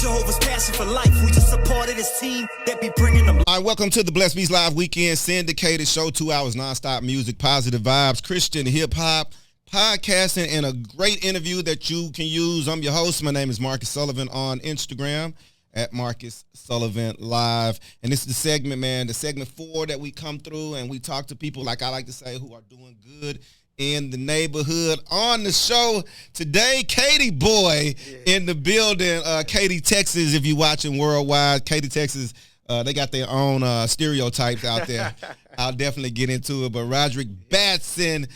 Jehovah's passion for life. We just supported his team that be bringing them. All right, welcome to the Blessed Beats Live Weekend syndicated show. 2 hours nonstop music, positive vibes, Christian hip-hop, podcasting, and a great interview that you can use. I'm your host. My name is Marcus Sullivan on Instagram at Marcus Sullivan Live. And this is the segment, man, the segment 4 that we come through and we talk to people, like I like to say, who are doing good in the neighborhood. On the show today, Katie Boy in the building. Katy, Texas, if you're watching worldwide. Katy, Texas, they got their own stereotypes out there. I'll definitely get into it. But Roderick, Batson,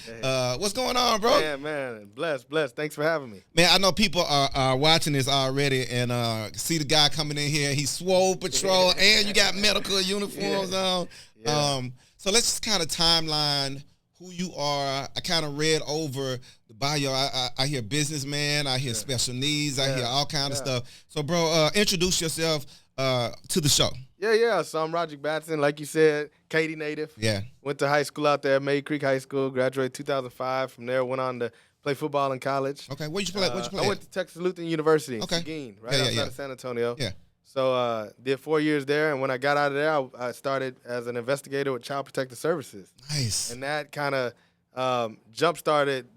what's going on, bro? Yeah, man. Blessed. Thanks for having me. Man, I know people are watching this already and see the guy coming in here. He's swole patrol and you got medical uniforms on. Yeah. So let's just kind of timeline who you are. I kind of read over the bio. I hear businessman. I hear special needs. I hear all kind of stuff. So, bro, introduce yourself to the show. Yeah. So I'm Roderick Batson, like you said, Katy native. Yeah. Went to high school out there, May Creek High School. Graduated 2005. From there, went on to play football in college. Okay. Where'd you play? I went to Texas Lutheran University in Seguin, right outside of San Antonio. Yeah. So did 4 years there, and when I got out of there, I started as an investigator with Child Protective Services. Nice. And that kind of jump-started,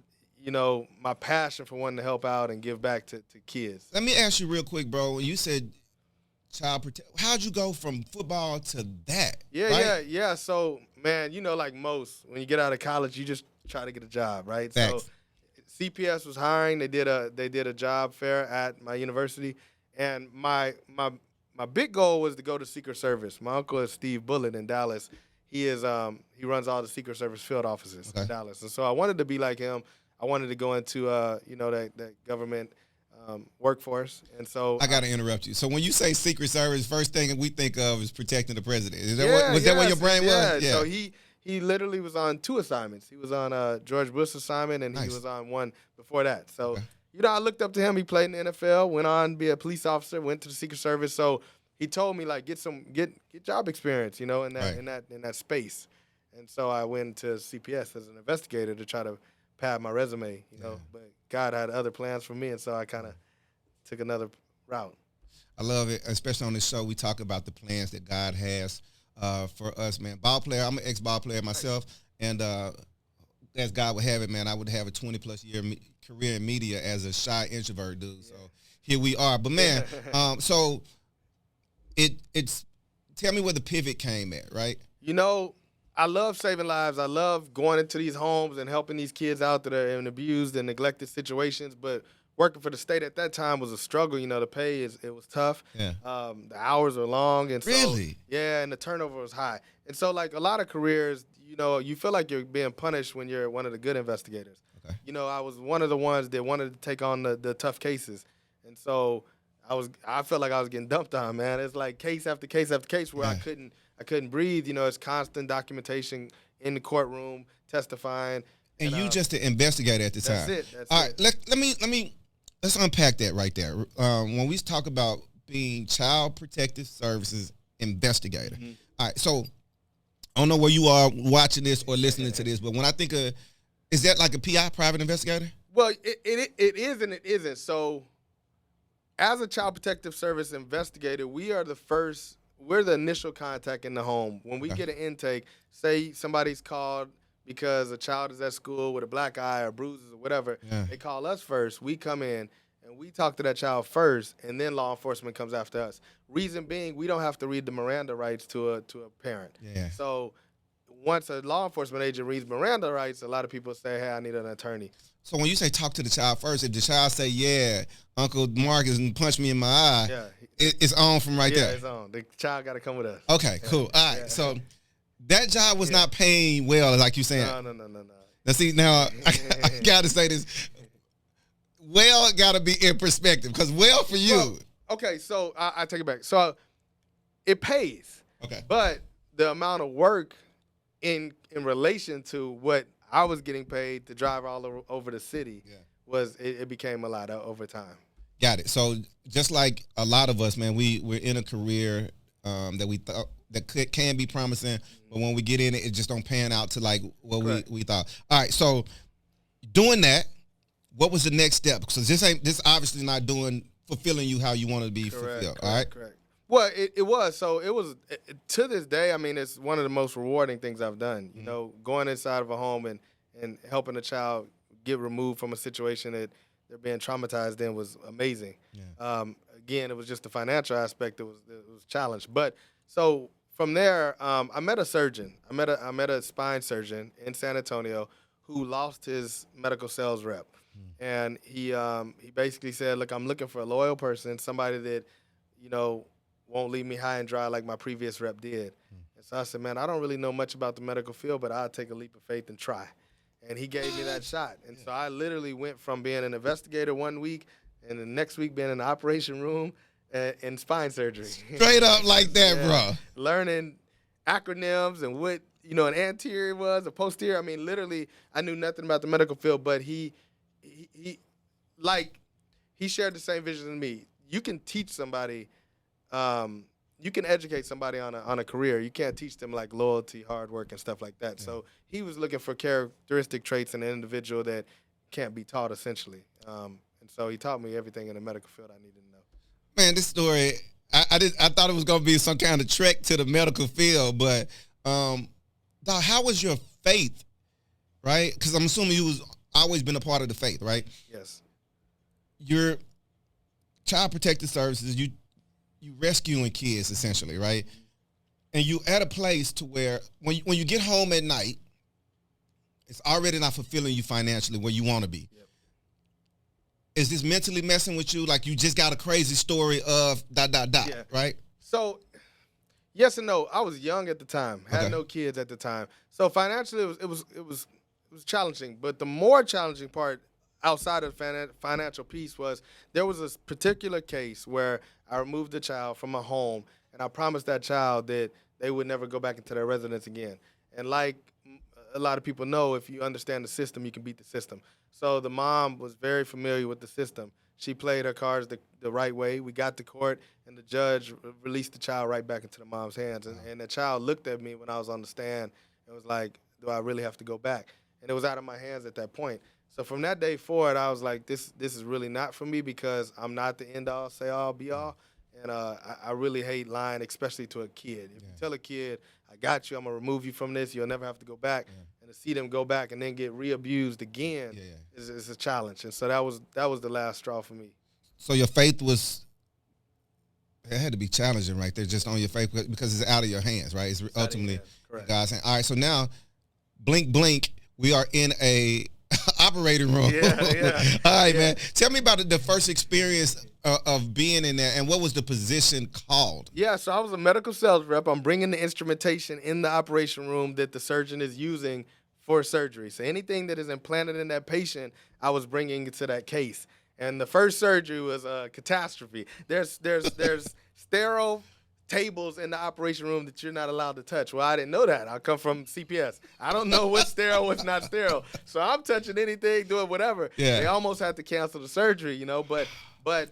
my passion for wanting to help out and give back to kids. Let me ask you real quick, bro. When you said child protect, how'd you go from football to that? Yeah. So, man, like most, when you get out of college, you just try to get a job, right? Thanks. So CPS was hiring. They did a job fair at my university. And my big goal was to go to Secret Service. My uncle is Steve Bullitt in Dallas. He runs all the Secret Service field offices in Dallas. And so I wanted to be like him. I wanted to go into that government workforce. And so I got to interrupt you. So when you say Secret Service, first thing we think of is protecting the president. Is that that what your brain was? Yeah. So he literally was on 2 assignments. He was on George Bush assignment, and he was on one before that. So. Okay. I looked up to him. He played in the NFL, went on to be a police officer, went to the Secret Service. So he told me, like, get job experience, in that space. And so I went to CPS as an investigator to try to pad my resume, But God had other plans for me, and so I kind of took another route. I love it, especially on this show. We talk about the plans that God has for us, man. Ball player. I'm an ex-ball player myself, and as God would have it, man, I would have a 20-plus year career in media as a shy introvert dude. So here we are. But, man, so it's tell me where the pivot came at, right? I love saving lives. I love going into these homes and helping these kids out that are in abused and neglected situations. But working for the state at that time was a struggle. The pay it was tough. Yeah. The hours were long. And really? Yeah, and the turnover was high. And so, like a lot of careers, you feel like you're being punished when you're one of the good investigators. Okay. I was one of the ones that wanted to take on the tough cases. And so I felt like I was getting dumped on, man. It's like case after case after case where I couldn't breathe. It's constant documentation in the courtroom, testifying. And you just an investigator at the time. That's it. All right, let's unpack that right there. When we talk about being Child Protective Services investigator. Mm-hmm. All right, so I don't know where you are watching this or listening to this, but when I think of, is that like a PI, private investigator? Well, it is and it isn't. So as a Child Protective Service investigator, we're the initial contact in the home. When we get an intake, say somebody's called because a child is at school with a black eye or bruises or whatever, they call us first. We come in and we talk to that child first, and then law enforcement comes after us. Reason being, we don't have to read the Miranda rights to a parent. Yeah. So once a law enforcement agent reads Miranda rights, a lot of people say, hey, I need an attorney. So when you say talk to the child first, if the child say, yeah, Uncle Marcus punched me in my eye, it's on from right there. Yeah, it's on. The child got to come with us. Okay, cool. All right, so that job was not paying well, like you saying. No. Now, see, I got to say this. Well, got to be in perspective, because for you. Well, okay, so I take it back. So it pays. Okay. But the amount of work in relation to what I was getting paid to drive all over the city it became a lot over time. Got it. So just like a lot of us, man, we're in a career that we thought that can be promising, but when we get in it, it just don't pan out to like what we thought. All right, so doing that, what was the next step? Because this obviously not doing fulfilling you how you want to be fulfilled. All right. Correct. Well, it was. So it was to this day. I mean, it's one of the most rewarding things I've done. You know, going inside of a home and helping a child get removed from a situation that they're being traumatized in was amazing. Yeah. Again, it was just the financial aspect that was challenged. But so from there, I met a surgeon. I met a spine surgeon in San Antonio who lost his medical sales rep, and he basically said, "Look, I'm looking for a loyal person, somebody that, you know, won't leave me high and dry like my previous rep did." And so I said, "Man, I don't really know much about the medical field, but I'll take a leap of faith and try." And he gave me that shot. And so I literally went from being an investigator one week and the next week being in the operation room in spine surgery. Straight up like that, bro. Learning acronyms and what, you know, an anterior was, a posterior. I mean, literally, I knew nothing about the medical field, but he shared the same vision as me. You can teach somebody, you can educate somebody on a career. You can't teach them like loyalty, hard work, and stuff like that. Yeah. So he was looking for characteristic traits in an individual that can't be taught, essentially. And so he taught me everything in the medical field I needed to know. Man, this story, I thought it was gonna be some kind of trek to the medical field, but Doc, how was your faith, right? Because I'm assuming you was always been a part of the faith, right? Yes. Your child protective services, you rescuing kids essentially, right? And you at a place to where when you get home at night, it's already not fulfilling you financially where you want to be. Yep. Is this mentally messing with you? Like you just got a crazy story of ... yeah. Right? So, yes and no. I was young at the time, had no kids at the time. So financially, it was challenging. But the more challenging part outside of the financial piece was there was a particular case where I removed the child from a home, and I promised that child that they would never go back into their residence again. And like a lot of people know, if you understand the system, you can beat the system. So the mom was very familiar with the system. She played her cards the right way. We got to court, and the judge released the child right back into the mom's hands. And the child looked at me when I was on the stand and was like, do I really have to go back? And it was out of my hands at that point. So from that day forward, I was like, this is really not for me because I'm not the end-all, say-all, be-all. And I really hate lying, especially to a kid. If you tell a kid, I got you, I'm going to remove you from this, you'll never have to go back. And to see them go back and then get re-abused again is a challenge. And so that was the last straw for me. So your faith was, it had to be challenging right there, just on your faith, because it's out of your hands, right? It's ultimately God's hand. All right, so now, blink, blink, we are in a operating room. All right, man. Tell me about the first experience of being in there, and what was the position called? Yeah, so I was a medical sales rep. I'm bringing the instrumentation in the operation room that the surgeon is using for surgery. So anything that is implanted in that patient, I was bringing it to that case. And the first surgery was a catastrophe. There's sterile tables in the operation room that you're not allowed to touch. Well, I didn't know that. I come from CPS. I don't know what's sterile, what's not sterile. So I'm touching anything, doing whatever. Yeah. They almost had to cancel the surgery, you know. But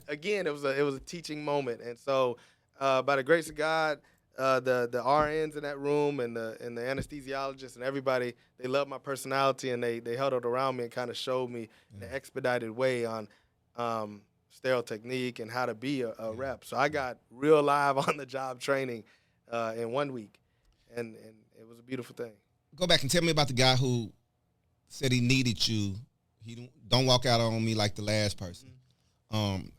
again, it was a teaching moment. And so by the grace of God, the RNs in that room and the anesthesiologists and everybody, they loved my personality, and they huddled around me and kind of showed me in an expedited way on sterile technique and how to be a rep. So I got real live on the job training in 1 week, and it was a beautiful thing. Go back and tell me about the guy who said he needed you. He don't walk out on me like the last person.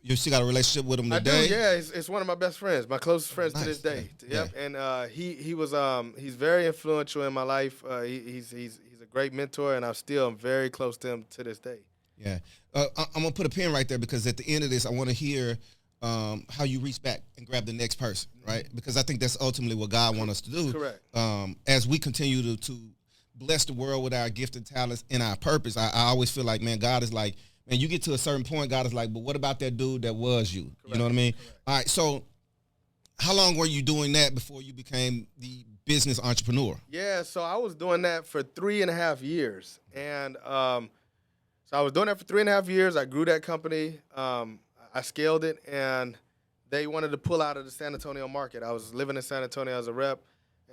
You still got a relationship with him today? I do, yeah. It's one of my best friends, my closest friends to this day. Yep. Yeah. And he's very influential in my life. He's a great mentor, and I still am very close to him to this day. Yeah. I'm going to put a pin right there, because at the end of this, I want to hear how you reach back and grab the next person, right? Because I think that's ultimately what God wants us to do. Correct. As we continue to bless the world with our gift and talents and our purpose, I always feel like, man, God is like, man, you get to a certain point, God is like, but what about that dude that was you? Correct. You know what I mean? Correct. All right, so how long were you doing that before you became the business entrepreneur? Yeah, so I was doing that for 3.5 years. And so I was doing that for 3.5 years. I grew that company. I scaled it, and they wanted to pull out of the San Antonio market. I was living in San Antonio as a rep,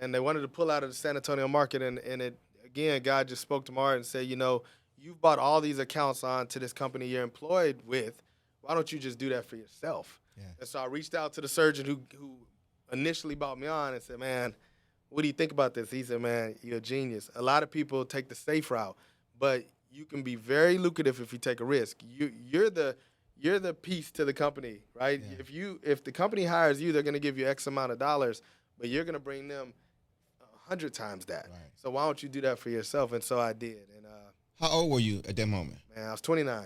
and they wanted to pull out of the San Antonio market. And it, again, God just spoke to my heart and said, you know, you've brought all these accounts on to this company you're employed with. why don't you just do that for yourself? Yeah. And so I reached out to the surgeon who initially brought me on and said, man, what do you think about this? He said, man, you're a genius. A lot of people take the safe route, but you can be very lucrative if you take a risk. You're the piece to the company, right? Yeah. If the company hires you, they're going to give you X amount of dollars, but you're going to bring them 100 times that. Right. So why don't you do that for yourself? And so I did. And how old were you at that moment? man, I was 29.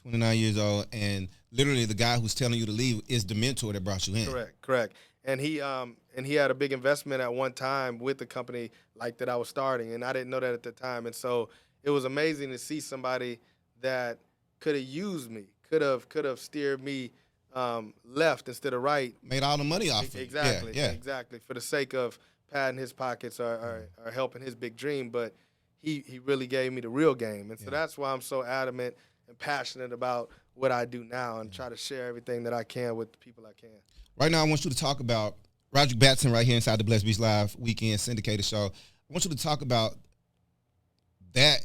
29 years old, and literally the guy who's telling you to leave is the mentor that brought you in. Correct. And he had a big investment at one time with the company like that I was starting, and I didn't know that at the time. And so it was amazing to see somebody that could have used me, could have steered me left instead of right. Made all the money off it. Exactly. For the sake of padding his pockets or helping his big dream, but he really gave me the real game. And so that's why I'm so adamant and passionate about what I do now and try to share everything that I can with the people I can. Right now, I want you to talk about Roderick Batson right here inside the Blessed Beach Live Weekend Syndicated Show. I want you to talk about that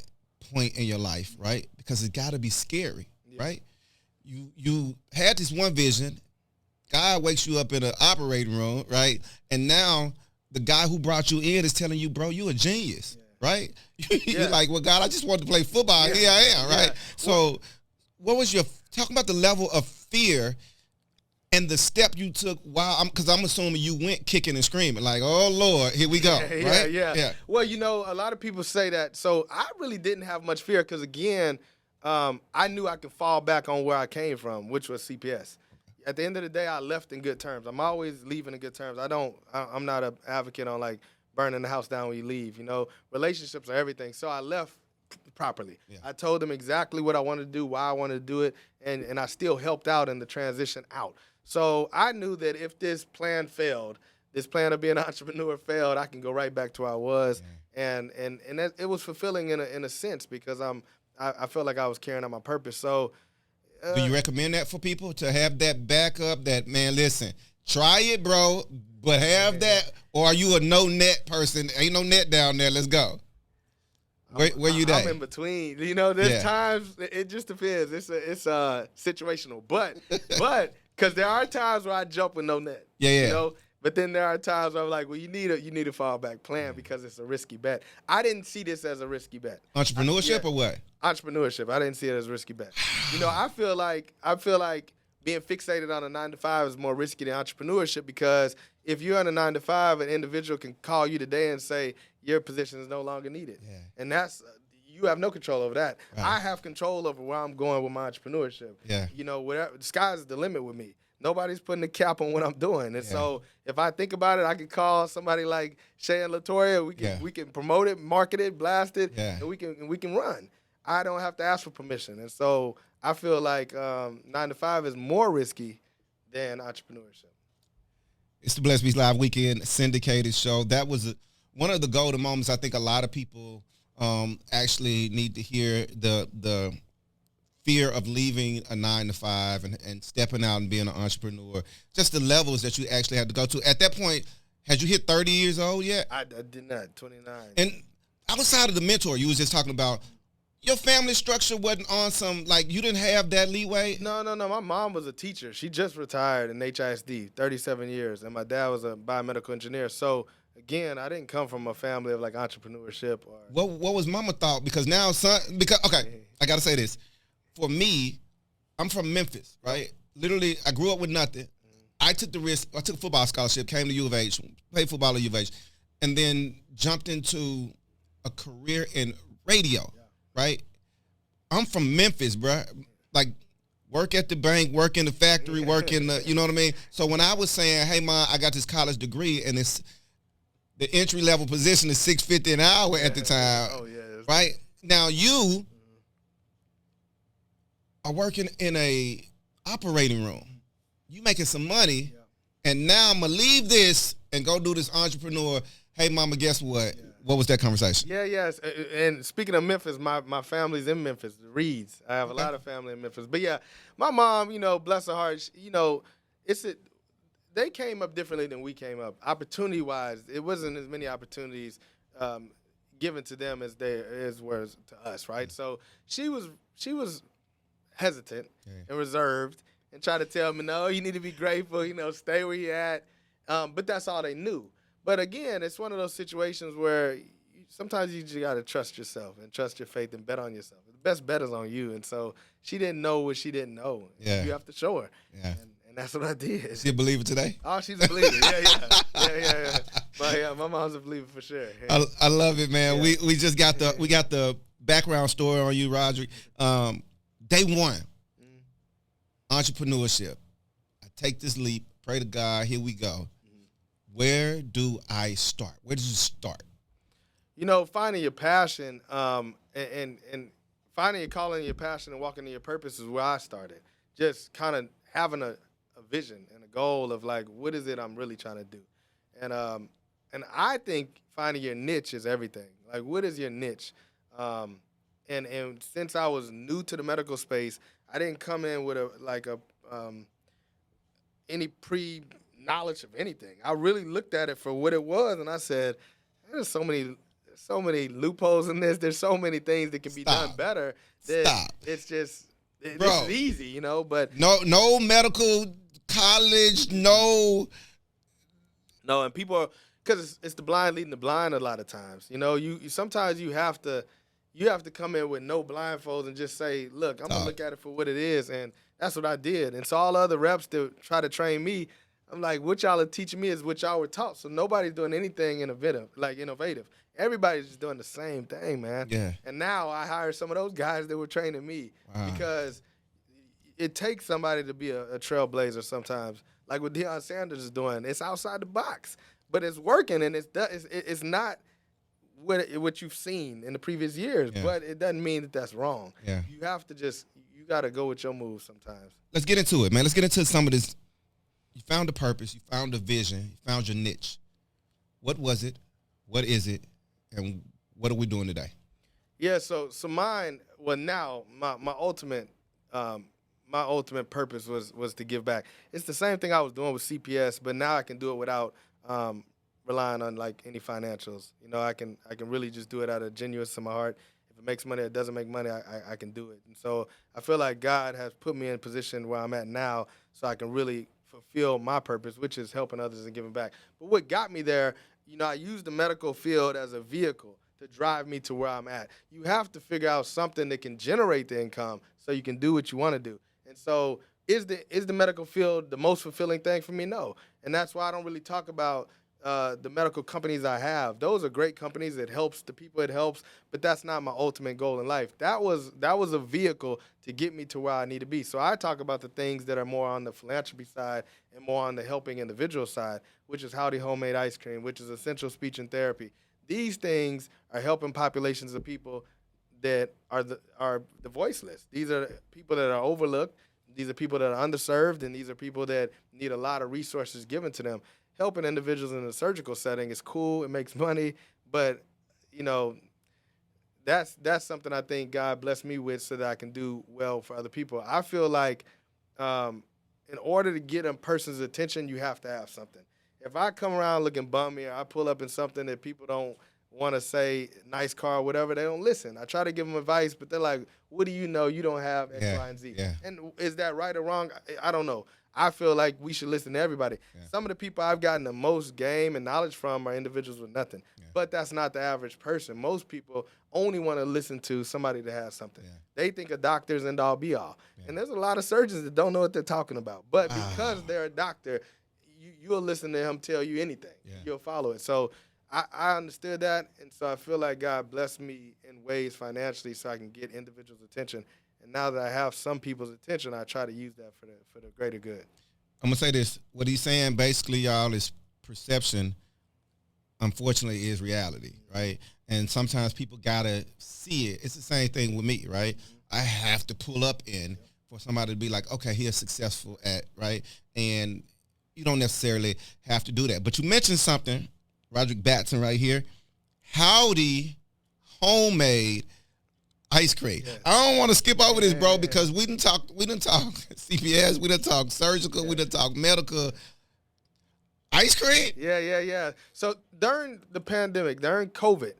point in your life, right? Because it's got to be scary, right? You had this one vision. God wakes you up in an operating room, right? And now the guy who brought you in is telling you, bro, you a genius. Right? You're like, well, God, I just wanted to play football. Here I am, right? So what was talking about the level of fear and the step you took because I'm assuming you went kicking and screaming, like, oh, Lord, here we go, right? Yeah. Well, a lot of people say that. So I really didn't have much fear because, again, I knew I could fall back on where I came from, which was CPS. At the end of the day, I left in good terms. I'm always leaving in good terms. I'm not an advocate on, like, burning the house down when you leave. Relationships are everything. So I left properly. Yeah. I told them exactly what I wanted to do, why I wanted to do it, and I still helped out in the transition out. So I knew that if this plan failed, this plan of being an entrepreneur failed, I can go right back to where I was. Yeah. And it was fulfilling in a sense because I felt like I was carrying out my purpose. So do you recommend that for people to have that backup that, man, listen, try it, bro, but have that, or are you a no-net person? Ain't no net down there. Let's go. Where you at? I'm in between. There's times, it just depends. It's situational. But because there are times where I jump with no net. But then there are times where I'm like, well, you need a fallback plan because it's a risky bet. I didn't see this as a risky bet. Entrepreneurship or what? Entrepreneurship. I didn't see it as a risky bet. I feel like being fixated on a 9-to-5 is more risky than entrepreneurship because if you're on a 9-to-5, an individual can call you today and say your position is no longer needed. Yeah. And you have no control over that. Right. I have control over where I'm going with my entrepreneurship. Yeah. Whatever, the sky's the limit with me. Nobody's putting a cap on what I'm doing. And so if I think about it, I can call somebody like Shay and Latoya. We can promote it, market it, blast it, and we can run. I don't have to ask for permission. And so I feel like 9-to-5 is more risky than entrepreneurship. It's the Blessed Beach Live Weekend Syndicated Show. That was one of the golden moments I think a lot of people actually need to hear, the fear of leaving a 9-to-5 and stepping out and being an entrepreneur, just the levels that you actually had to go to. At that point, had you hit 30 years old yet? I did not, 29. And outside of the mentor, you was just talking about, your family structure wasn't on some, like, you didn't have that leeway? No. My mom was a teacher. She just retired in HISD, 37 years, and my dad was a biomedical engineer. So, again, I didn't come from a family of, like, entrepreneurship. What was mama thought? Because now, I got to say this. For me, I'm from Memphis, right? Literally, I grew up with nothing. I took the risk. I took a football scholarship, came to U of H, played football at U of H, and then jumped into a career in radio. Right? I'm from Memphis, bro. Like, work at the bank, work in the factory, work in the, you know what I mean? So when I was saying, hey, Ma, I got this college degree, and it's the entry-level position is $6.50 an hour at the time. Oh, yeah. Right? Now, you are working in a operating room. You making some money, and now I'm going to leave this and go do this entrepreneur. Hey, Mama, guess what? What was that conversation? Yes. And speaking of Memphis, my family's in Memphis, the Reeds. I have a lot of family in Memphis. But, yeah, my mom, bless her heart, they came up differently than we came up. Opportunity-wise, it wasn't as many opportunities given to them as were to us, right? So she was hesitant and reserved and try to tell me, no, you need to be grateful, stay where you're at. But that's all they knew. But again, it's one of those situations where sometimes you just got to trust yourself and trust your faith and bet on yourself. The best bet is on you. And so she didn't know what she didn't know. Yeah. You have to show her. Yeah. And that's what I did. Is she a believer today? Oh, she's a believer. Yeah. But my mom's a believer for sure. Yeah. I love it, man. Yeah. We just got the background story on you, Roderick. Day one, entrepreneurship. I take this leap. Pray to God. Here we go. Where do I start? Where does it start? Finding your passion and finding your calling, your passion, and walking in your purpose is where I started. Just kind of having a vision and a goal of like, what is it I'm really trying to do? And I think finding your niche is everything. Like, what is your niche? And since I was new to the medical space, I didn't come in with any pre-knowledge of anything. I really looked at it for what it was, and I said, there's so many loopholes in this. There's so many things that can be done better. It's just it's easy, But no medical college, no, and people because it's the blind leading the blind a lot of times. You sometimes you have to come in with no blindfolds and just say, look, I'm gonna look at it for what it is, and that's what I did. And so all the other reps that try to train me, I'm like, what y'all are teaching me is what y'all were taught. So nobody's doing anything innovative. Everybody's just doing the same thing, man. Yeah. And now I hire some of those guys that were training me because it takes somebody to be a trailblazer sometimes. Like what Deion Sanders is doing, it's outside the box, but it's working, and it's not what you've seen in the previous years, but it doesn't mean that that's wrong. Yeah. You have to you got to go with your moves sometimes. Let's get into it, man. Let's get into some of this. You found a purpose. You found a vision. You found your niche. What was it? What is it? And what are we doing today? Yeah, so mine, well, now my ultimate purpose was to give back. It's the same thing I was doing with CPS, but now I can do it without relying on like any financials. I can really just do it out of genuineness in my heart. If it makes money, it doesn't make money, I can do it. And so I feel like God has put me in a position where I'm at now, so I can really fulfill my purpose, which is helping others and giving back. But what got me there, I used the medical field as a vehicle to drive me to where I'm at. You have to figure out something that can generate the income so you can do what you want to do. And so is the medical field the most fulfilling thing for me? No. And that's why I don't really talk about the medical companies I have. Those are great companies. It helps the people. It helps, but that's not my ultimate goal in life. That was a vehicle to get me to where I need to be. So I talk about the things that are more on the philanthropy side and more on the helping individual side, which is Howdy Homemade Ice Cream, which is essential speech and therapy. These things are helping populations of people that are the voiceless. These are people that are overlooked. These are people that are underserved, and these are people that need a lot of resources given to them. Helping individuals in a surgical setting is cool. It makes money, but that's something I think God blessed me with so that I can do well for other people. I feel like in order to get a person's attention, you have to have something. If I come around looking bummy or I pull up in something that people don't want to say, nice car or whatever, they don't listen. I try to give them advice, but they're like, what do you know? You don't have X, Y, and Z. Yeah. And is that right or wrong? I don't know. I feel like we should listen to everybody. Yeah. Some of the people I've gotten the most game and knowledge from are individuals with nothing. Yeah. But that's not the average person. Most people only want to listen to somebody that has something. Yeah. They think a doctor's end all be all. Yeah. And there's a lot of surgeons that don't know what they're talking about. But because they're a doctor, you'll listen to him tell you anything. Yeah. You'll follow it. So I understood that, and so I feel like God blessed me in ways financially so I can get individuals' attention. And now that I have some people's attention, I try to use that for the greater good. I'm going to say this. What he's saying basically, y'all, is perception, unfortunately, is reality, right? And sometimes people got to see it. It's the same thing with me, right? Mm-hmm. I have to pull up in for somebody to be like, okay, he's successful at, right? And you don't necessarily have to do that. But you mentioned something, Roderick Batson right here, Howdy Homemade Ice Cream. Yeah. I don't want to skip over this, bro, because we didn't talk CPS, we didn't talk surgical, we didn't talk medical. Ice cream? Yeah. So during the pandemic, during COVID,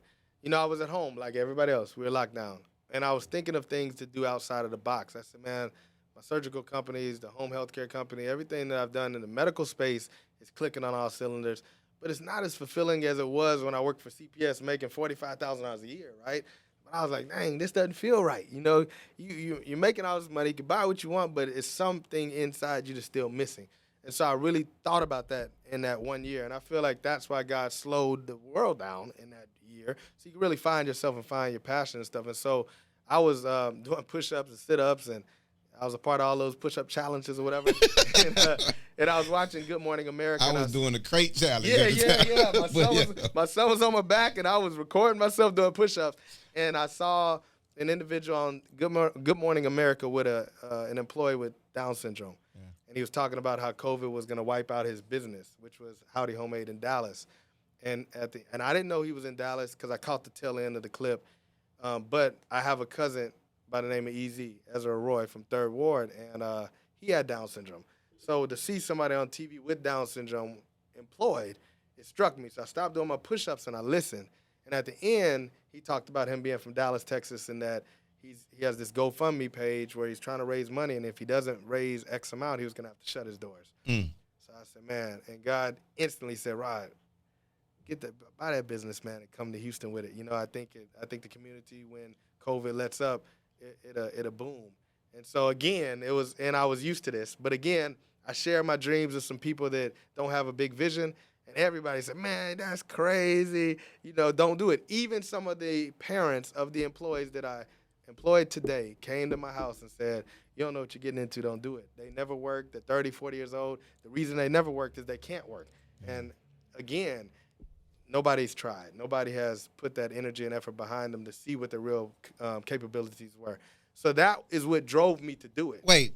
I was at home like everybody else. We were locked down. and I was thinking of things to do outside of the box. I said, man, my surgical companies, the home healthcare company, everything that I've done in the medical space is clicking on all cylinders. But it's not as fulfilling as it was when I worked for CPS making $45,000 a year, right? But I was like, dang, this doesn't feel right. You know, you're making all this money, you can buy what you want, but it's something inside you that's still missing. And so I really thought about that in that 1 year. And I feel like that's why God slowed the world down in that year. So you can really find yourself and find your passion and stuff. And so I was doing push-ups and sit-ups, and I was a part of all those push-up challenges or whatever. and I was watching Good Morning America. I was doing the crate challenge. Yeah. My son was on my back, and I was recording myself doing push-ups. And I saw an individual on Good Morning America with an employee with Down syndrome. Yeah. And he was talking about how COVID was going to wipe out his business, which was Howdy Homemade in Dallas. And I didn't know he was in Dallas because I caught the tail end of the clip. But I have a cousin by the name of Ezra Roy from 3rd Ward, and he had Down syndrome. So to see somebody on TV with Down syndrome employed, it struck me. So I stopped doing my push-ups and I listened. And at the end, he talked about him being from Dallas, Texas, and that he has this GoFundMe page where he's trying to raise money, and if he doesn't raise X amount, he was going to have to shut his doors. So I said, man, and God instantly said, Rod, buy that business, man, and come to Houston with it. You know, I think the community, when COVID lets up, it'll boom. And so again, I was used to this, but again, I share my dreams with some people that don't have a big vision, and everybody said, man, that's crazy. You know, don't do it. Even some of the parents of the employees that I employed today came to my house and said, you don't know what you're getting into, don't do it. They never worked. They're 30, 40 years old. The reason they never worked is they can't work. And again, nobody's tried. Nobody has put that energy and effort behind them to see what the real capabilities were. So that is what drove me to do it. Wait,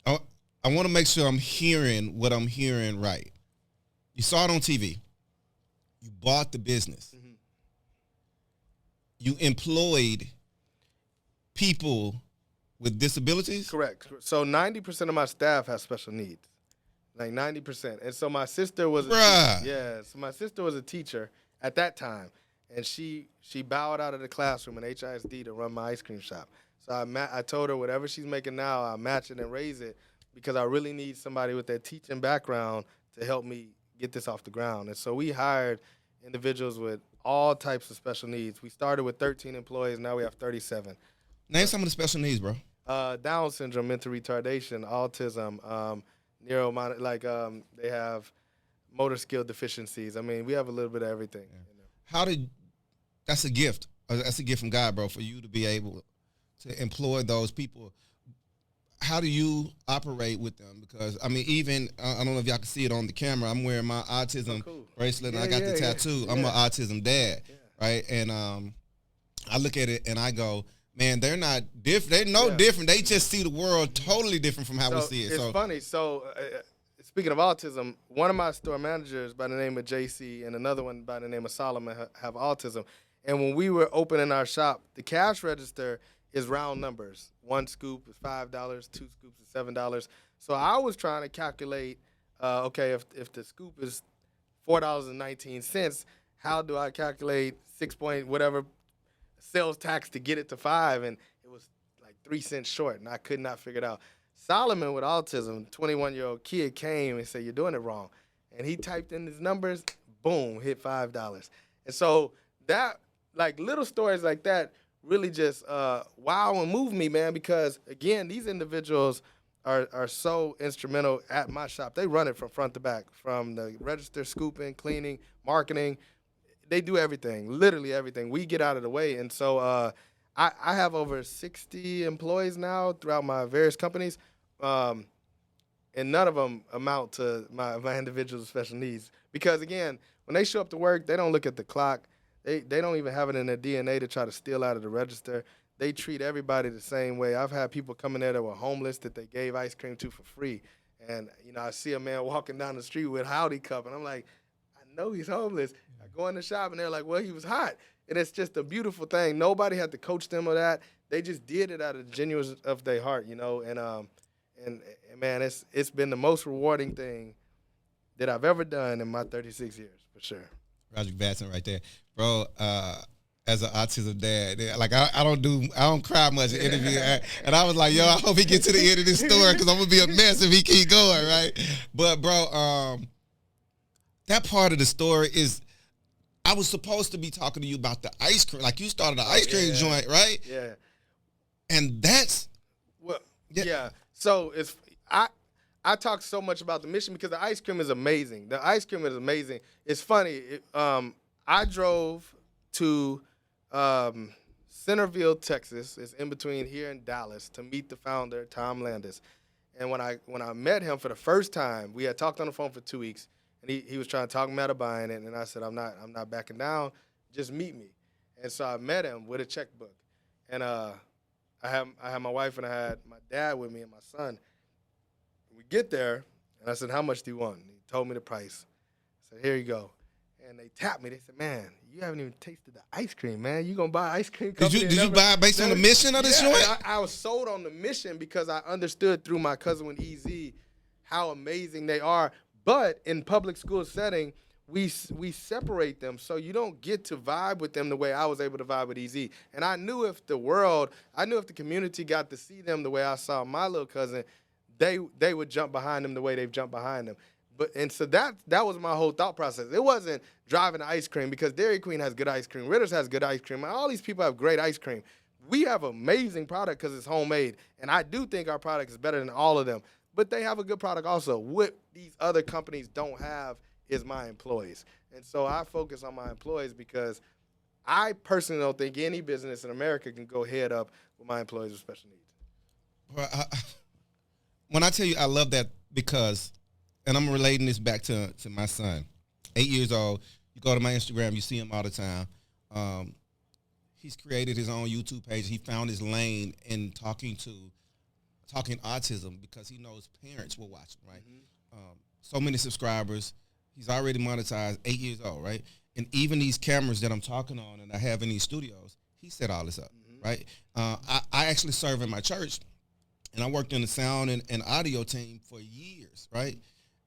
I want to make sure I'm hearing what I'm hearing right. You saw it on TV. You bought the business. Mm-hmm. You employed people with disabilities? Correct. So 90% of my staff has special needs. Like 90%. And so my sister was so my sister was a teacher at that time, and she bowed out of the classroom in HISD to run my ice cream shop. So I told her whatever she's making now, I'll match it and raise it because I really need somebody with that teaching background to help me get this off the ground. And so we hired individuals with all types of special needs. We started with 13 employees. Now we have 37. Name some of the special needs, bro. Down syndrome, mental retardation, autism, they have motor skill deficiencies. I mean, we have a little bit of everything. Yeah. That's a gift. That's a gift from God, bro, for you to be able to employ those people. How do you operate with them? Because, I mean, even, I don't know if y'all can see it on the camera, I'm wearing my autism bracelet, and I got the tattoo. I'm an autism dad, right? And I look at it, and I go, man, they're not different. They're no different. They just see the world totally different from how we see it. It's funny. So, speaking of autism, one of my store managers by the name of JC and another one by the name of Solomon have autism. And when we were opening our shop, the cash register is round numbers. 1 scoop is $5, 2 scoops is $7. So I was trying to calculate, if the scoop is $4.19, how do I calculate 6 point whatever sales tax to get it to 5? And it was like 3 cents short, and I could not figure it out. Solomon with autism, 21-year-old kid, came and said, you're doing it wrong. And he typed in his numbers, boom, hit $5. And so that, like little stories like that, really just wow and move me, man, because, again, these individuals are so instrumental at my shop. They run it from front to back, from the register, scooping, cleaning, marketing. They do everything, literally everything. We get out of the way. And so I have over 60 employees now throughout my various companies, and none of them amount to my individuals with special needs. Because, again, when they show up to work, they don't look at the clock. They don't even have it in their DNA to try to steal out of the register. They treat everybody the same way. I've had people come in there that were homeless that they gave ice cream to for free. And, I see a man walking down the street with a Howdy cup, and I'm like, I know he's homeless. I go in the shop, and they're like, well, he was hot. And it's just a beautiful thing. Nobody had to coach them or that. They just did it out of the genuine of their heart, And man, it's been the most rewarding thing that I've ever done in my 36 years, for sure. Roderick Batson right there. Bro, as an autism dad. Like I don't cry much in interview, and I was like, yo, I hope he gets to the end of this story because I'm gonna be a mess if he keep going, right? But bro, that part of the story is. I was supposed to be talking to you about the ice cream. Like you started an ice cream joint, right? Yeah. And that's yeah. So I talk so much about the mission because the ice cream is amazing. The ice cream is amazing. It's funny. I drove to Centerville, Texas. It's in between here and Dallas to meet the founder, Tom Landis. And when I met him for the first time, we had talked on the phone for 2 weeks. And he was trying to talk me out of buying it, and I said, I'm not backing down. Just meet me. And so I met him with a checkbook. And I had my wife and I had my dad with me and my son. We get there, and I said, how much do you want? And he told me the price. I said, here you go. And they tapped me. They said, man, you haven't even tasted the ice cream, man. You going to buy ice cream? Did you buy it based on the mission of the joint? I was sold on the mission because I understood through my cousin with EZ how amazing they are. But in public school setting, we separate them, so you don't get to vibe with them the way I was able to vibe with EZ. And I knew if the community got to see them the way I saw my little cousin, they would jump behind them the way they've jumped behind them. And so that was my whole thought process. It wasn't driving the ice cream because Dairy Queen has good ice cream, Ritter's has good ice cream, all these people have great ice cream. We have amazing product because it's homemade, and I do think our product is better than all of them. But they have a good product also. What these other companies don't have is my employees. And so I focus on my employees because I personally don't think any business in America can go head up with my employees with special needs. Well, when I tell you I love that because, and I'm relating this back to my son, 8 years old. You go to my Instagram, you see him all the time. He's created his own YouTube page. He found his lane in talking autism because he knows parents will watch him, right? Mm-hmm. So many subscribers. He's already monetized, 8 years old, right? And even these cameras that I'm talking on and I have in these studios, he set all this up, mm-hmm. right? I actually serve in my church, and I worked in the sound and audio team for years, right?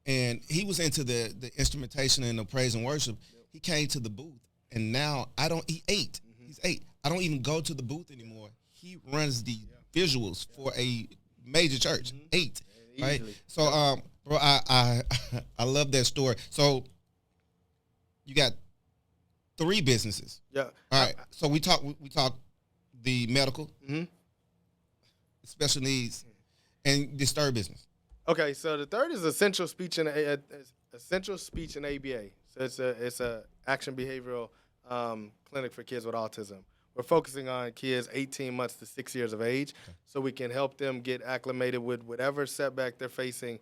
And he was into the instrumentation and the praise and worship. Yep. He came to the booth, and now he 8. Mm-hmm. He's 8. I don't even go to the booth anymore. He runs the visuals for a major church, mm-hmm. 8, right? So, bro, I love that story. So, you got 3 businesses. Yeah. All right. So we talk the medical, mm-hmm. special needs, and this third business. Okay. So the third is essential speech and ABA. So it's a action behavioral clinic for kids with autism. We're focusing on kids 18 months to 6 years of age, so we can help them get acclimated with whatever setback they're facing,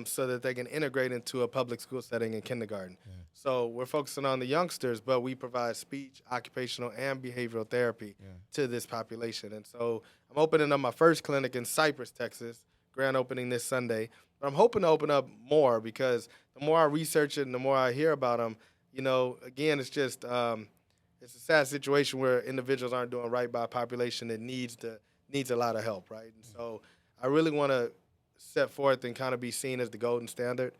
so that they can integrate into a public school setting in kindergarten. Yeah. So we're focusing on the youngsters, but we provide speech, occupational, and behavioral therapy to this population. And so I'm opening up my first clinic in Cypress, Texas, grand opening this Sunday. But I'm hoping to open up more because the more I research it and the more I hear about them, again, it's just it's a sad situation where individuals aren't doing right by a population that needs a lot of help, right? And so I really want to set forth and kind of be seen as the golden standard.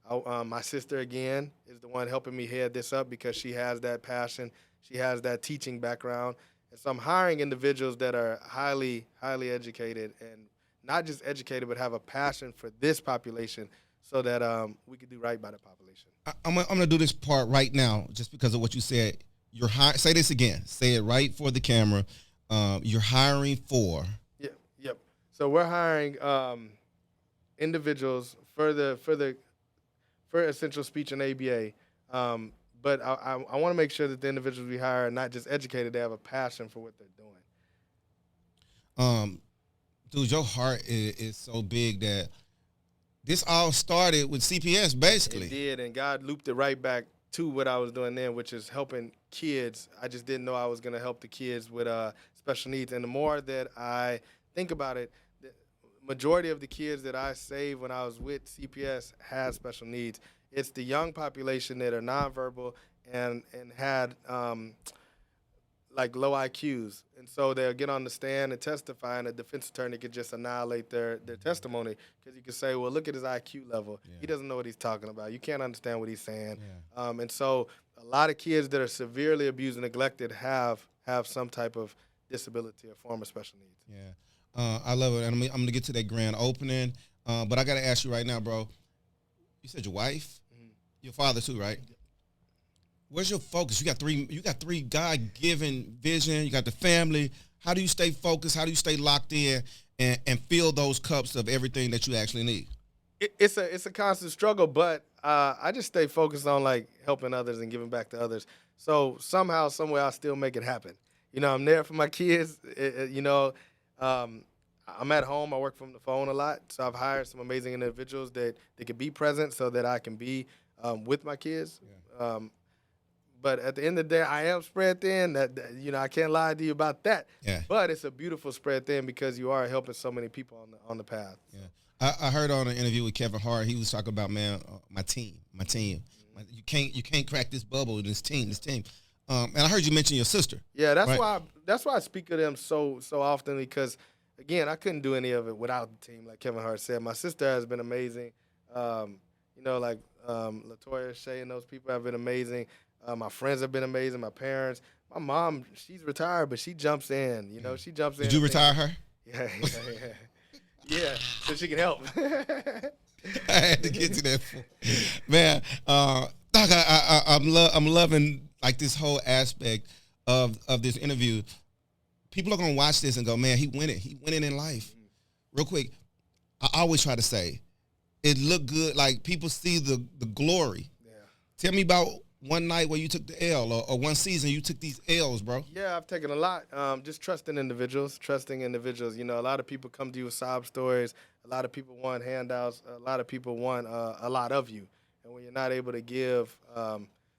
My sister, again, is the one helping me head this up because she has that passion. She has that teaching background. And so I'm hiring individuals that are highly, highly educated and not just educated but have a passion for this population so that we can do right by the population. I'm going to do this part right now just because of what you said. Say this again. Say it right for the camera. You're hiring for. Yep. So we're hiring individuals for essential speech and ABA. But I want to make sure that the individuals we hire are not just educated; they have a passion for what they're doing. Dude, your heart is so big that this all started with CPS, basically. It did, and God looped it right back to what I was doing then, which is helping kids. I just didn't know I was going to help the kids with special needs. And the more that I think about it, the majority of the kids that I saved when I was with CPS had special needs. It's the young population that are nonverbal and had low IQs. And so they'll get on the stand and testify, and a defense attorney could just annihilate their testimony because you could say, well, look at his IQ level. Yeah. He doesn't know what he's talking about. You can't understand what he's saying. Yeah. And so a lot of kids that are severely abused and neglected have have some type of disability or form of special needs. Yeah, I love it, and I'm gonna get to that grand opening. But I gotta ask you right now, bro. You said your wife, your father too, right? Where's your focus? You got three God-given vision. You got the family. How do you stay focused? How do you stay locked in and fill those cups of everything that you actually need? It's a constant struggle, but I just stay focused on like helping others and giving back to others. So somehow, somewhere, I still make it happen. You know, I'm there for my kids. I'm at home. I work from the phone a lot, so I've hired some amazing individuals that they can be present so that I can be with my kids. Yeah. But at the end of the day, I am spread thin. I can't lie to you about that. Yeah. But it's a beautiful spread thin because you are helping so many people on the path. Yeah. I heard on an interview with Kevin Hart, he was talking about, man, my team. Mm-hmm. You can't crack this bubble. This team. And I heard you mention your sister. Yeah, that's why I speak of them so often because, again, I couldn't do any of it without the team. Like Kevin Hart said, my sister has been amazing. Latoya, Shay, and those people have been amazing. My friends have been amazing. My parents. My mom, she's retired, but she jumps in. You know, she jumps in. Did you retire her? Yeah. Yeah, so she can help. I had to get to that. Man, Doc, I'm loving like this whole aspect of this interview. People are gonna watch this and go, man, he winning in life. Real quick, I always try to say, it looked good. Like people see the glory. Yeah. Tell me about one night where you took the L, or one season you took these L's, bro. Yeah, I've taken a lot. Just trusting individuals. You know, a lot of people come to you with sob stories. A lot of people want handouts. A lot of people want a lot of you. And when you're not able to give,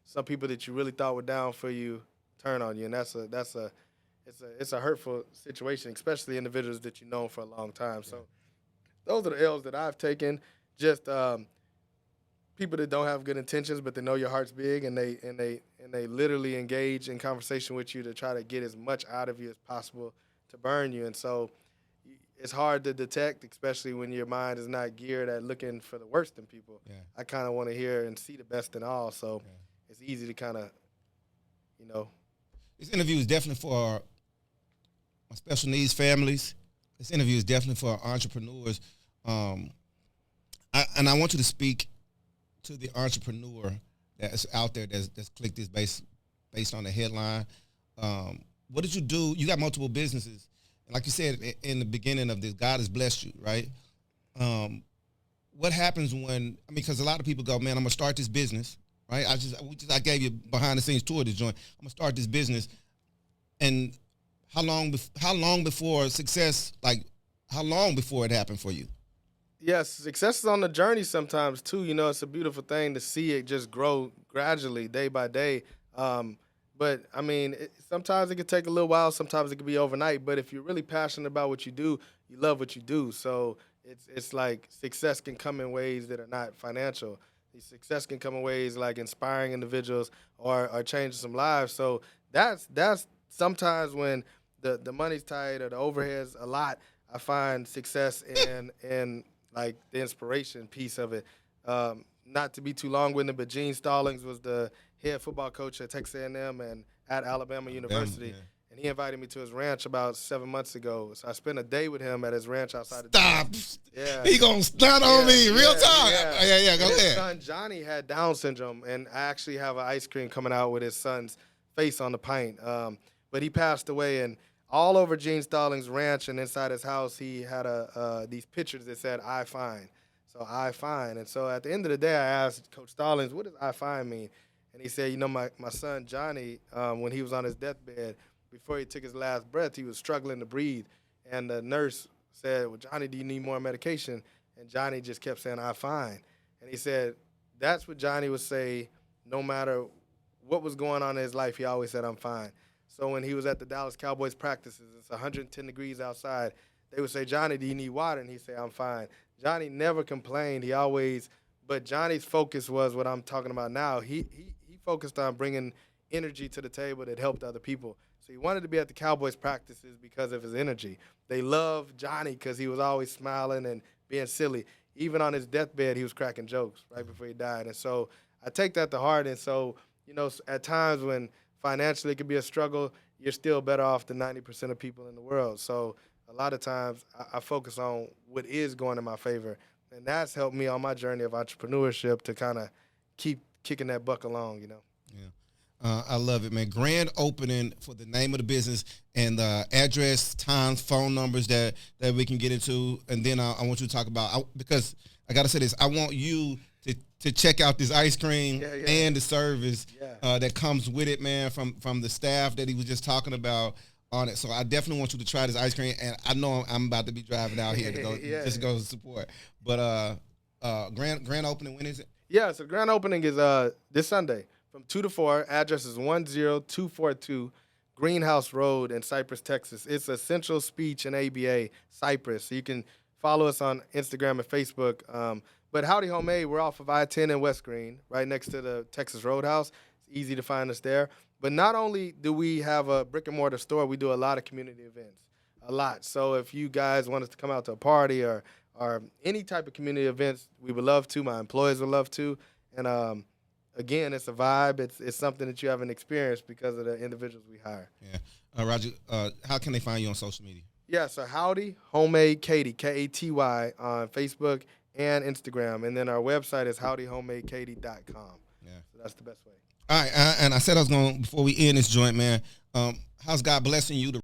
some people that you really thought were down for you turn on you, and it's a hurtful situation, especially individuals that you've known for a long time. So those are the L's that I've taken. Just people that don't have good intentions, but they know your heart's big, and they literally engage in conversation with you to try to get as much out of you as possible to burn you. And so it's hard to detect, especially when your mind is not geared at looking for the worst in people. Yeah. I kind of want to hear and see the best in all, so it's easy to kind of, This interview is definitely for my special needs families. This interview is definitely for entrepreneurs. And I want you to speak to the entrepreneur that's out there that's clicked this based on the headline. What did you do? You got multiple businesses. And like you said in the beginning of this, God has blessed you, right? What happens because a lot of people go, man, I'm going to start this business, right? I gave you behind the scenes tour of this joint. I'm going to start this business. And how long before success, like how long before it happened for you? Yes, success is on the journey sometimes, too. You know, it's a beautiful thing to see it just grow gradually, day by day. But, I mean, sometimes it could take a little while. Sometimes it could be overnight. But if you're really passionate about what you do, you love what you do. So it's like success can come in ways that are not financial. Success can come in ways like inspiring individuals or changing some lives. So that's sometimes when the money's tight or the overhead's a lot, I find success in like the inspiration piece of it. Not to be too long-winded, but Gene Stallings was the head football coach at Texas A&M and at Alabama University. And he invited me to his ranch about 7 months ago. So I spent a day with him at his ranch outside of Stop. Yeah. He going to stunt on me. Real talk. Yeah, go ahead. His son, Johnny, had Down syndrome. And I actually have an ice cream coming out with his son's face on the pint. But he passed away, and all over Gene Stallings' ranch and inside his house, he had these pictures that said, I fine. So I fine. And so at the end of the day, I asked Coach Stallings, what does I fine mean? And he said, my son Johnny, when he was on his deathbed, before he took his last breath, he was struggling to breathe. And the nurse said, well, Johnny, do you need more medication? And Johnny just kept saying, I'm fine. And he said, that's what Johnny would say no matter what was going on in his life. He always said, I'm fine. So when he was at the Dallas Cowboys practices, it's 110 degrees outside, they would say, Johnny, do you need water? And he'd say, I'm fine. Johnny never complained. But Johnny's focus was what I'm talking about now. He focused on bringing energy to the table that helped other people. So he wanted to be at the Cowboys practices because of his energy. They loved Johnny because he was always smiling and being silly. Even on his deathbed, he was cracking jokes right before he died. And so I take that to heart. And so, at times when financially it could be a struggle, you're still better off than 90% of people in the world. So a lot of times I focus on what is going in my favor. And that's helped me on my journey of entrepreneurship to kind of keep kicking that buck along, you know. Yeah. I love it, man. Grand opening for the name of the business and the address, times, phone numbers that we can get into. And then I want you to talk about, because I got to say this, I want you to check out this ice cream and the service that comes with it, man, from the staff that he was just talking about on it. So I definitely want you to try this ice cream, and I know I'm about to be driving out here to go just go support. But grand opening, when is it? Yeah, so grand opening is this Sunday from 2 to 4. Address is 10242 Greenhouse Road in Cypress, Texas. It's Essential Speech and ABA, Cypress. So you can follow us on Instagram and Facebook. But Howdy Homemade, we're off of I-10 in West Green, right next to the Texas Roadhouse. It's easy to find us there. But not only do we have a brick-and-mortar store, we do a lot of community events, a lot. So if you guys want us to come out to a party or any type of community events, we would love to. My employees would love to. And, again, it's a vibe. It's something that you haven't experienced because of the individuals we hire. Yeah. Roger, how can they find you on social media? Yeah, so Howdy Homemade Katy, Katy, on Facebook and Instagram. And then our website is howdyhomemadekaty.com. Yeah. So that's the best way. All right, and I said I was going, before we end this joint, man, how's God blessing you to